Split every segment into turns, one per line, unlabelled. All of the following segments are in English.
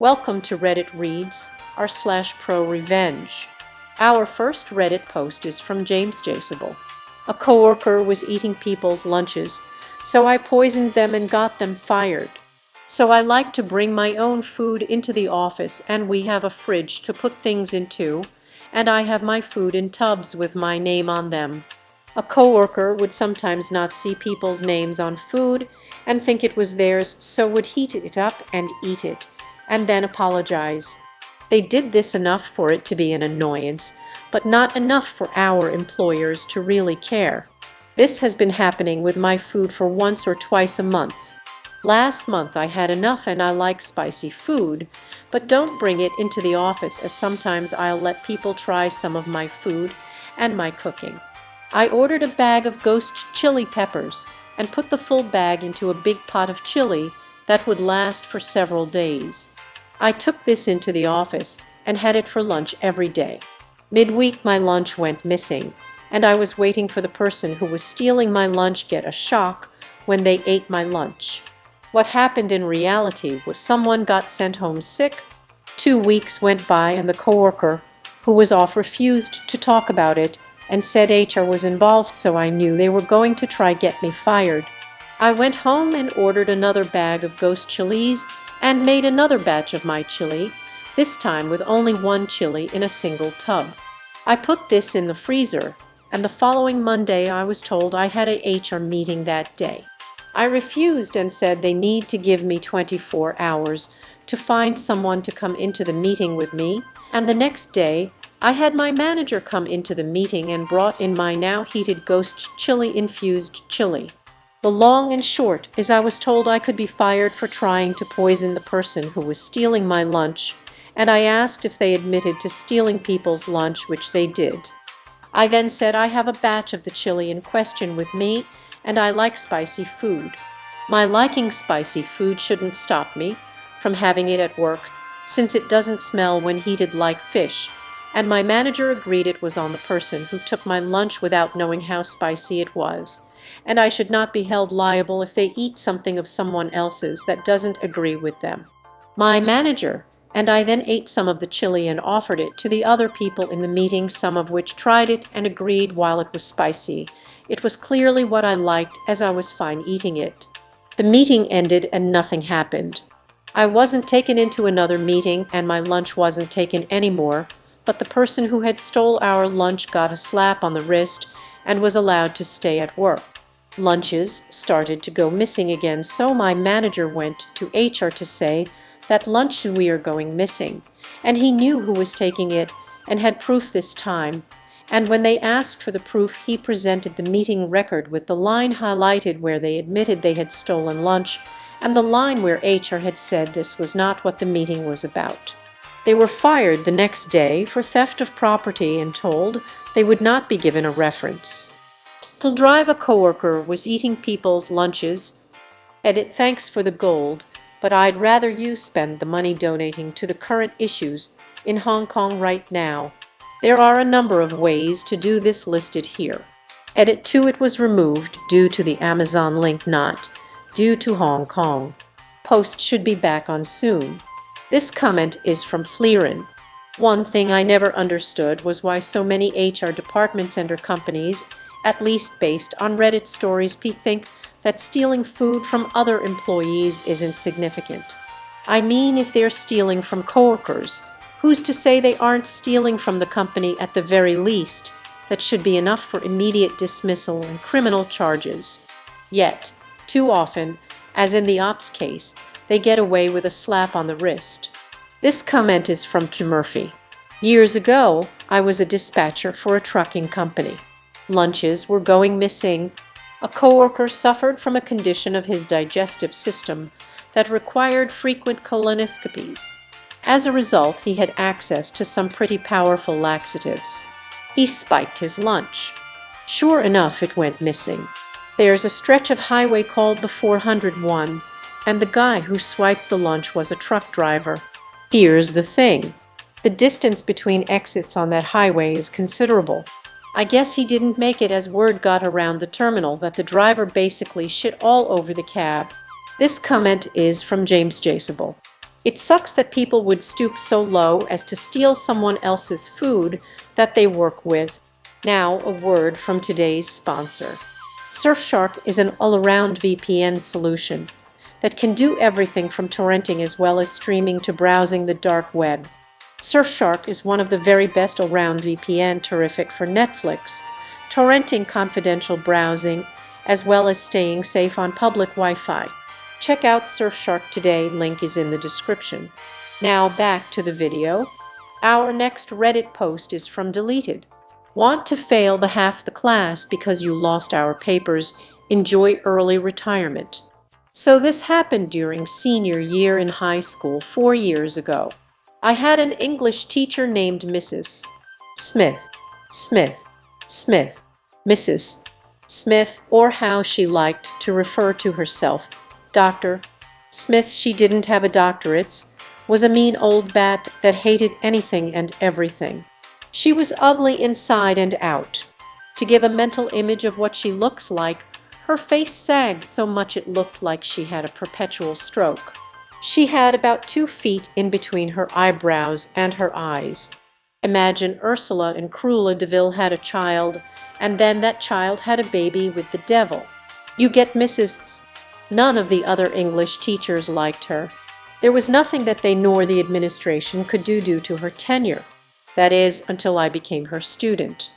Welcome to Reddit Reads r/ProRevenge. Our first Reddit post is from James Jaceable. A coworker was eating people's lunches, so I poisoned them and got them fired. So I like to bring my own food into the office, and we have a fridge to put things into, and I have my food in tubs with my name on them. A coworker would sometimes not see people's names on food and think it was theirs, so would heat it up and eat it, and then apologize. They did this enough for it to be an annoyance, but not enough for our employers to really care. This has been happening with my food for once or twice a month. Last month I had enough, and I like spicy food, but don't bring it into the office, as sometimes I'll let people try some of my food and my cooking. I ordered a bag of ghost chili peppers and put the full bag into a big pot of chili that would last for several days. I took this into the office and had it for lunch every day. Midweek my lunch went missing, and I was waiting for the person who was stealing my lunch get a shock when they ate my lunch. What happened in reality was someone got sent home sick. 2 weeks went by, and the coworker who was off refused to talk about it and said HR was involved, so I knew they were going to try get me fired. I went home and ordered another bag of ghost chilies and made another batch of my chili, this time with only one chili in a single tub. I put this in the freezer, and the following Monday I was told I had a HR meeting that day. I refused and said they need to give me 24 hours to find someone to come into the meeting with me, and the next day I had my manager come into the meeting and brought in my now heated ghost chili infused chili. The long and short is I was told I could be fired for trying to poison the person who was stealing my lunch, and I asked if they admitted to stealing people's lunch, which they did. I then said I have a batch of the chili in question with me, and I like spicy food. My liking spicy food shouldn't stop me from having it at work, since it doesn't smell when heated like fish, and my manager agreed it was on the person who took my lunch without knowing how spicy it was, and I should not be held liable if they eat something of someone else's that doesn't agree with them. My manager and I then ate some of the chili and offered it to the other people in the meeting, some of which tried it and agreed while it was spicy. It was clearly what I liked, as I was fine eating it. The meeting ended and nothing happened. I wasn't taken into another meeting, and my lunch wasn't taken anymore, but the person who had stole our lunch got a slap on the wrist and was allowed to stay at work. Lunches started to go missing again, so my manager went to HR to say that lunch we are going missing, and he knew who was taking it and had proof this time, and when they asked for the proof, he presented the meeting record with the line highlighted where they admitted they had stolen lunch and the line where HR had said this was not what the meeting was about. They were fired the next day for theft of property and told they would not be given a reference. To drive, a coworker was eating people's lunches. Edit, thanks for the gold, but I'd rather you spend the money donating to the current issues in Hong Kong right now. There are a number of ways to do this listed here. Edit 2, it was removed due to the Amazon link, not due to Hong Kong. Post should be back on soon. This comment is from Fleerin. One thing I never understood was why so many HR departments and/or companies, at least based on Reddit stories, think that stealing food from other employees isn't significant. I mean, if they're stealing from coworkers, who's to say they aren't stealing from the company at the very least? That should be enough for immediate dismissal and criminal charges. Yet, too often, as in the ops case, they get away with a slap on the wrist. This comment is from Murphy. Years ago, I was a dispatcher for a trucking company. Lunches were going missing. A coworker suffered from a condition of his digestive system that required frequent colonoscopies. As a result, he had access to some pretty powerful laxatives. He spiked his lunch. Sure enough, it went missing. There's a stretch of highway called the 401, and the guy who swiped the lunch was a truck driver. Here's the thing. The distance between exits on that highway is considerable. I guess he didn't make it, as word got around the terminal that the driver basically shit all over the cab. This comment is from James Jaceable. It sucks that people would stoop so low as to steal someone else's food that they work with. Now, a word from today's sponsor. Surfshark is an all-around VPN solution that can do everything from torrenting as well as streaming to browsing the dark web. Surfshark is one of the very best all-round VPN, terrific for Netflix, torrenting, confidential browsing, as well as staying safe on public Wi-Fi. Check out Surfshark today, link is in the description. Now back to the video. Our next Reddit post is from Deleted. Want to fail half the class because you lost our papers, enjoy early retirement. So this happened during senior year in high school 4 years ago. I had an English teacher named Mrs. Smith, Mrs. Smith, or how she liked to refer to herself, Dr. Smith. She didn't have a doctorates, was a mean old bat that hated anything and everything. She was ugly inside and out. To give a mental image of what she looks like, her face sagged so much it looked like she had a perpetual stroke. She had about 2 feet in between her eyebrows and her eyes. Imagine Ursula and Cruella de Vil had a child, and then that child had a baby with the devil. You get Mrs. None of the other English teachers liked her. There was nothing that they nor the administration could do due to her tenure. That is, until I became her student.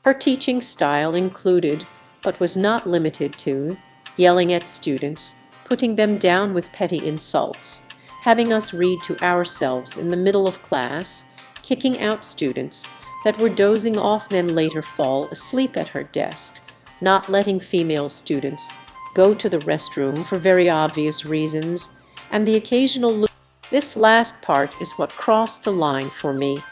Her teaching style included, but was not limited to, yelling at students, putting them down with petty insults, having us read to ourselves in the middle of class, kicking out students that were dozing off then later fall asleep at her desk, not letting female students go to the restroom for very obvious reasons, and the occasional loop. This last part is what crossed the line for me.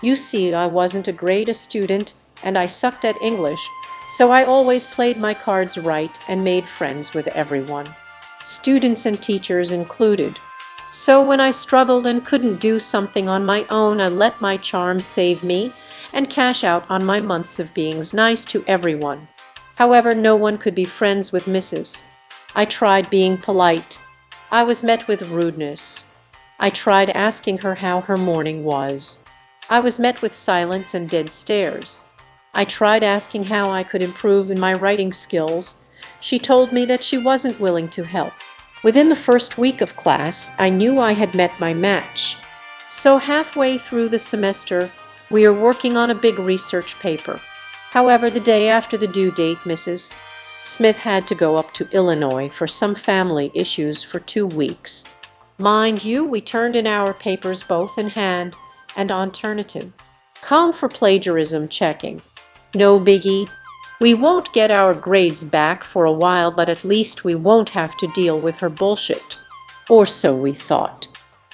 You see, I wasn't a great student, and I sucked at English, so I always played my cards right and made friends with everyone, students and teachers included. So when I struggled and couldn't do something on my own, I let my charm save me and cash out on my months of being nice to everyone. However, no one could be friends with Mrs. I tried being polite. I was met with rudeness. I tried asking her how her morning was. I was met with silence and dead stares. I tried asking how I could improve in my writing skills. She told me that she wasn't willing to help. Within the first week of class, I knew I had met my match. So halfway through the semester, we are working on a big research paper. However, the day after the due date, Mrs. Smith had to go up to Illinois for some family issues for 2 weeks. Mind you, we turned in our papers both in hand and on Turnitin. Come for plagiarism checking. No biggie. We won't get our grades back for a while, but at least we won't have to deal with her bullshit. Or so we thought.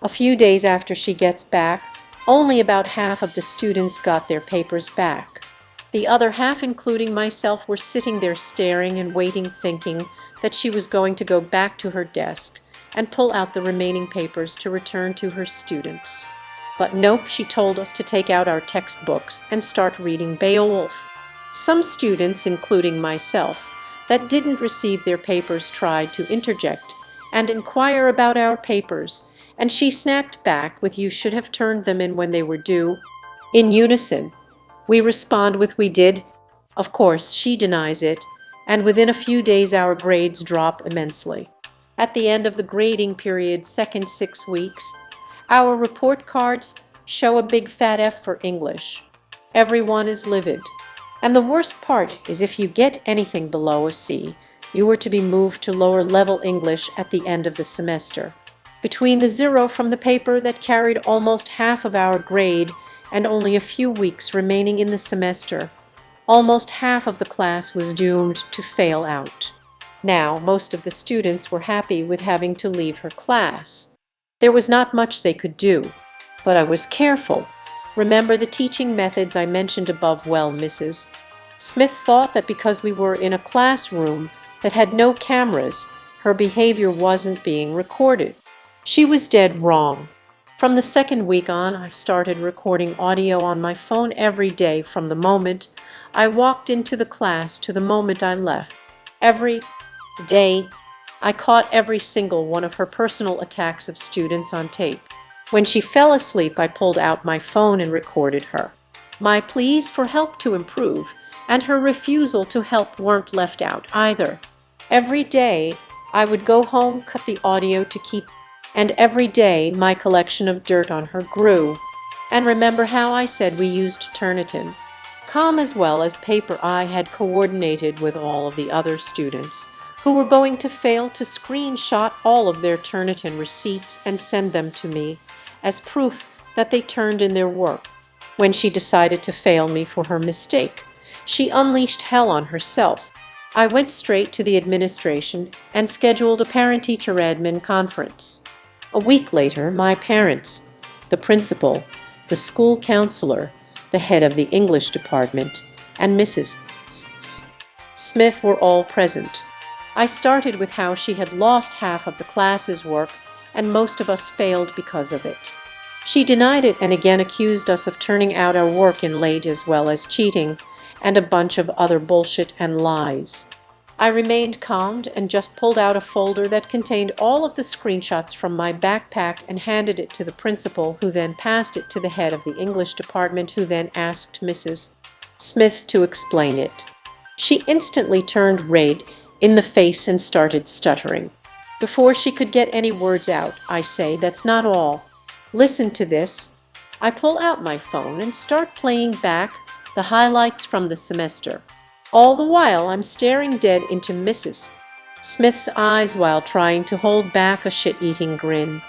A few days after she gets back, only about half of the students got their papers back. The other half, including myself, were sitting there staring and waiting, thinking that she was going to go back to her desk and pull out the remaining papers to return to her students. But nope, she told us to take out our textbooks and start reading Beowulf. Some students, including myself, that didn't receive their papers tried to interject and inquire about our papers, and she snapped back with, "You should have turned them in when they were due." In unison, we respond with, "We did." Of course, she denies it, and within a few days our grades drop immensely. At the end of the grading period, second 6 weeks, our report cards show a big fat F for English. Everyone is livid. And the worst part is if you get anything below a C, you were to be moved to lower level English at the end of the semester. Between the 0 from the paper that carried almost half of our grade and only a few weeks remaining in the semester, almost half of the class was doomed to fail out. Now, most of the students were happy with having to leave her class. There was not much they could do, but I was careful. Remember the teaching methods I mentioned above? Well, Mrs. Smith thought that because we were in a classroom that had no cameras, her behavior wasn't being recorded. She was dead wrong. From the second week on, I started recording audio on my phone every day from the moment I walked into the class to the moment I left. Every day, I caught every single one of her personal attacks of students on tape. When she fell asleep, I pulled out my phone and recorded her. My pleas for help to improve and her refusal to help weren't left out either. Every day, I would go home, cut the audio to keep, and every day my collection of dirt on her grew. And remember how I said we used Turnitin, calm as well as paper I had coordinated with all of the other students who were going to fail to screenshot all of their Turnitin receipts and send them to me as proof that they turned in their work. When she decided to fail me for her mistake, she unleashed hell on herself. I went straight to the administration and scheduled a parent-teacher admin conference. A week later, my parents, the principal, the school counselor, the head of the English department, and Mrs. Smith were all present. I started with how she had lost half of the class's work, and most of us failed because of it. She denied it and again accused us of turning out our work in late as well as cheating, and a bunch of other bullshit and lies. I remained calm and just pulled out a folder that contained all of the screenshots from my backpack and handed it to the principal, who then passed it to the head of the English department, who then asked Mrs. Smith to explain it. She instantly turned red in the face and started stuttering. Before she could get any words out, I say, "That's not all. Listen to this." I pull out my phone and start playing back the highlights from the semester. All the while, I'm staring dead into Mrs. Smith's eyes while trying to hold back a shit-eating grin.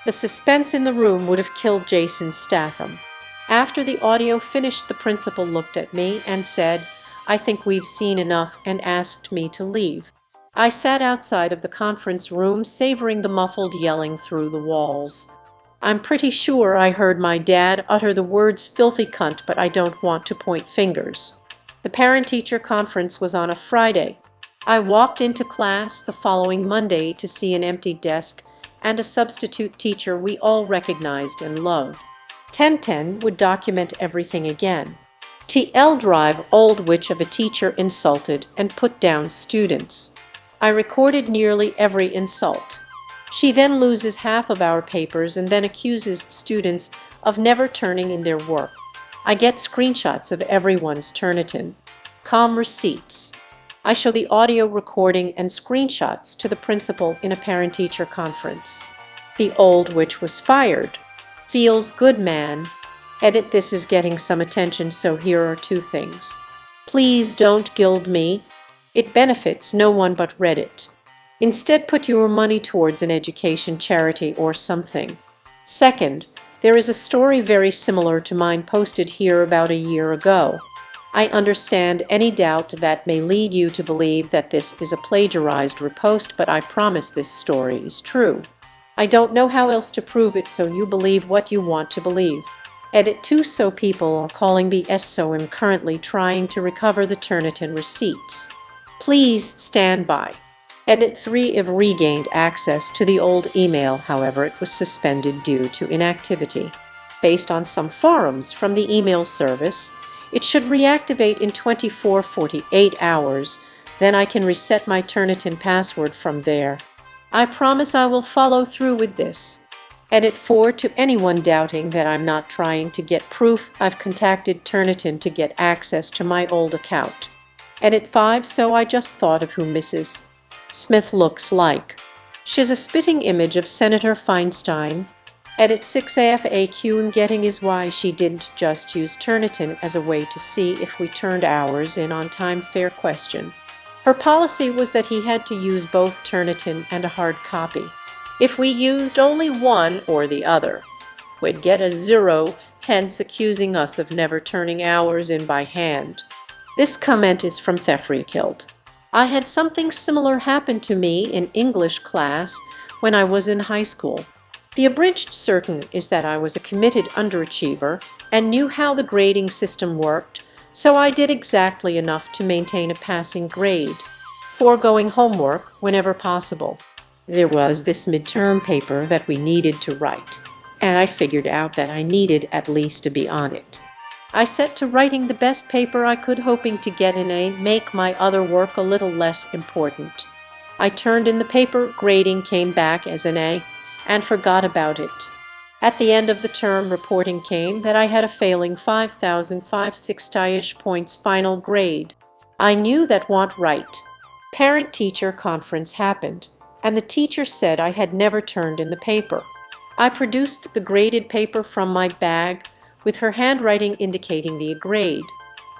The suspense in the room would have killed Jason Statham. After the audio finished, the principal looked at me and said, "I think we've seen enough," and asked me to leave. I sat outside of the conference room, savoring the muffled yelling through the walls. I'm pretty sure I heard my dad utter the words "filthy cunt," but I don't want to point fingers. The parent-teacher conference was on a Friday. I walked into class the following Monday to see an empty desk and a substitute teacher we all recognized and loved. 1010 would document everything again. TL Drive, old witch of a teacher, insulted and put down students. I recorded nearly every insult. She then loses half of our papers and then accuses students of never turning in their work. I get screenshots of everyone's Turnitin, receipts. I show the audio recording and screenshots to the principal in a parent-teacher conference. The old witch was fired. Feels good, man. Edit: this is getting some attention, so here are 2 things. Please don't gild me. It benefits no one but Reddit. Instead, put your money towards an education charity or something. Second, there is a story very similar to mine posted here about a year ago. I understand any doubt that may lead you to believe that this is a plagiarized repost, but I promise this story is true. I don't know how else to prove it, so you believe what you want to believe. Edit 2. So people are calling BS, so I'm currently trying to recover the Turnitin receipts. Please stand by. Edit 3. I've regained access to the old email, however it was suspended due to inactivity. Based on some forums from the email service, it should reactivate in 24-48 hours, then I can reset my Turnitin password from there. I promise I will follow through with this. Edit 4. To anyone doubting that I'm not trying to get proof, I've contacted Turnitin to get access to my old account. Edit 5. So I just thought of who Mrs. Smith looks like. She's a spitting image of Senator Feinstein. Edit 6. FAQ I'm getting is why she didn't just use Turnitin as a way to see if we turned ours in on time. Fair question. Her policy was that he had to use both Turnitin and a hard copy. If we used only one or the other, we'd get a 0, hence accusing us of never turning ours in by hand. This comment is from Thefrikilled. I had something similar happen to me in English class when I was in high school. The abridged certain is that I was a committed underachiever and knew how the grading system worked, so I did exactly enough to maintain a passing grade, foregoing homework whenever possible. There was this midterm paper that we needed to write, and I figured out that I needed at least to be on it. I set to writing the best paper I could, hoping to get an A, make my other work a little less important. I turned in the paper, grading came back as an A, and forgot about it. At the end of the term, reporting came that I had a failing 5,560-ish points final grade. I knew that wasn't right. Parent-teacher conference happened, and the teacher said I had never turned in the paper. I produced the graded paper from my bag, with her handwriting indicating the grade.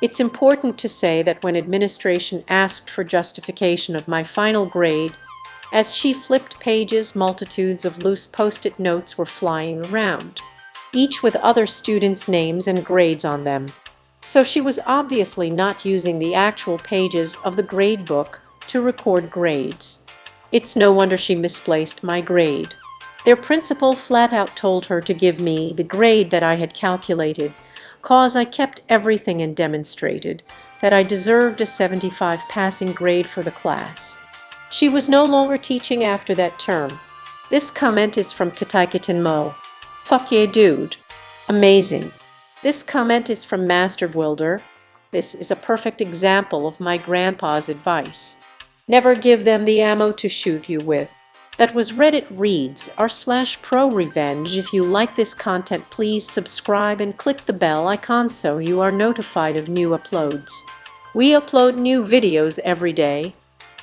It's important to say that when administration asked for justification of my final grade, as she flipped pages, multitudes of loose post-it notes were flying around, each with other students' names and grades on them. So she was obviously not using the actual pages of the grade book to record grades. It's no wonder she misplaced my grade. Their principal flat out told her to give me the grade that I had calculated, cause I kept everything and demonstrated that I deserved a 75 passing grade for the class. She was no longer teaching after that term. This comment is from Kataikatin Mo. Fuck yeah, dude. Amazing. This comment is from Master Wilder. This is a perfect example of my grandpa's advice. Never give them the ammo to shoot you with. That was Reddit Reads r/ProRevenge. If you like this content, please subscribe and click the bell icon so you are notified of new uploads. We upload new videos every day.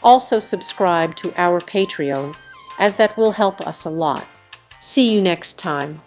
Also subscribe to our Patreon, as that will help us a lot. See you next time.